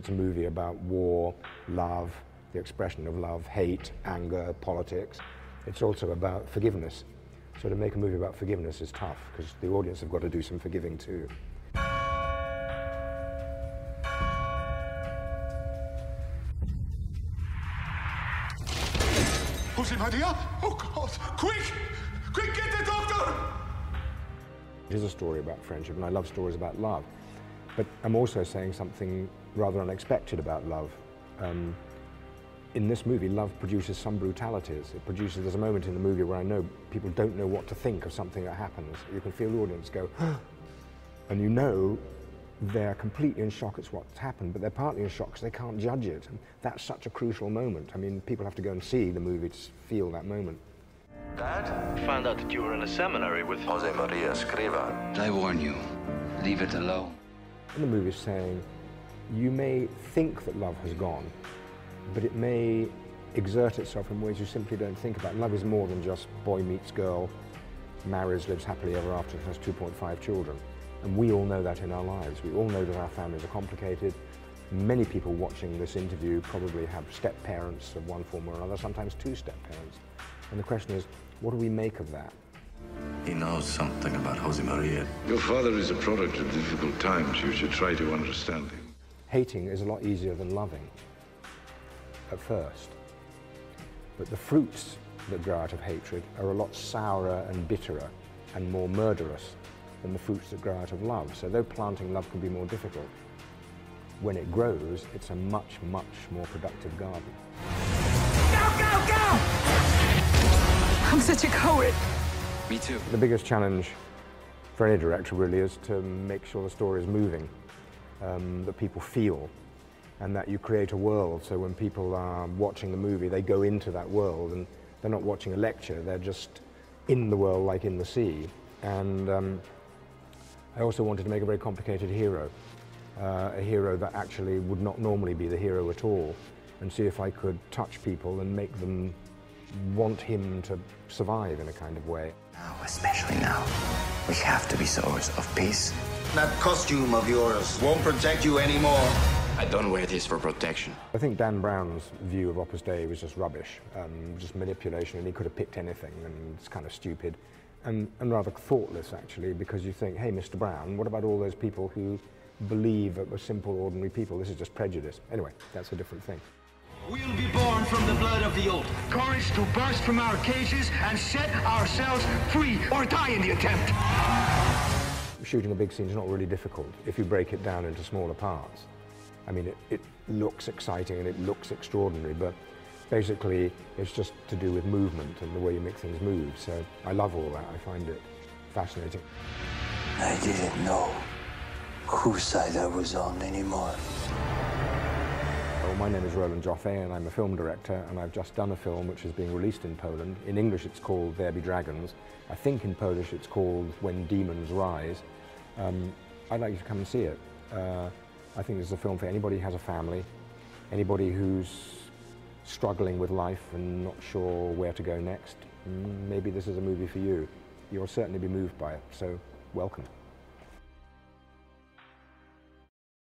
It's a movie about war, love, the expression of love, hate, anger, politics. It's also about forgiveness. So to make a movie about forgiveness is tough, because the audience have got to do some forgiving too. Jose Maria? Oh God, quick! Quick, get the doctor! It is a story about friendship, and I love stories about love. But I'm also saying something rather unexpected about love. In this movie, love produces some brutalities. There's a moment in the movie where I know people don't know what to think of something that happens. You can feel the audience go, and you know they're completely in shock at what's happened, but they're partly in shock because they can't judge it. And that's such a crucial moment. I mean, people have to go and see the movie to feel that moment. Dad? Found out that you were in a seminary with Jose Maria Escriva. I warn you, leave it alone. And the movie's saying, you may think that love has gone, but it may exert itself in ways you simply don't think about. Love is more than just boy meets girl, marries, lives happily ever after, and has 2.5 children. And we all know that in our lives. We all know that our families are complicated. Many people watching this interview probably have step-parents of one form or another, sometimes two step-parents. And the question is, what do we make of that? He knows something about Jose Maria. Your father is a product of difficult times. You should try to understand him. Hating is a lot easier than loving at first. But the fruits that grow out of hatred are a lot sourer and bitterer and more murderous than the fruits that grow out of love. So though planting love can be more difficult, when it grows, it's a much, much more productive garden. Go, go, go! I'm such a coward. Me too. The biggest challenge for any director really is to make sure the story is moving, that people feel, and that you create a world so when people are watching the movie, they go into that world and they're not watching a lecture, they're just in the world like in the sea. And I also wanted to make a very complicated hero, a hero that actually would not normally be the hero at all, and see if I could touch people and make them want him to survive in a kind of way. Now, especially now, we have to be sowers of peace. That costume of yours won't protect you anymore. I don't wear this for protection. I think Dan Brown's view of Opus Dei was just rubbish, just manipulation, and he could have picked anything, and it's kind of stupid. And rather thoughtless, actually, because you think, hey, Mr. Brown, what about all those people who believe that we're simple, ordinary people? This is just prejudice. Anyway, that's a different thing. We'll be born from the blood of the old. Courage to burst from our cages and set ourselves free, or die in the attempt. Shooting a big scene is not really difficult if you break it down into smaller parts. I mean, it looks exciting and it looks extraordinary, but basically it's just to do with movement and the way you make things move. So I love all that. I find it fascinating. I didn't know whose side I was on anymore. Well, my name is Rolandem Joffé and I'm a film director, and I've just done a film which is being released in Poland. In English it's called There Be Dragons. I think in Polish it's called When Demons Rise. I'd like you to come and see it. I think this is a film for anybody who has a family, anybody who's struggling with life and not sure where to go next. Maybe this is a movie for you. You'll certainly be moved by it, so welcome.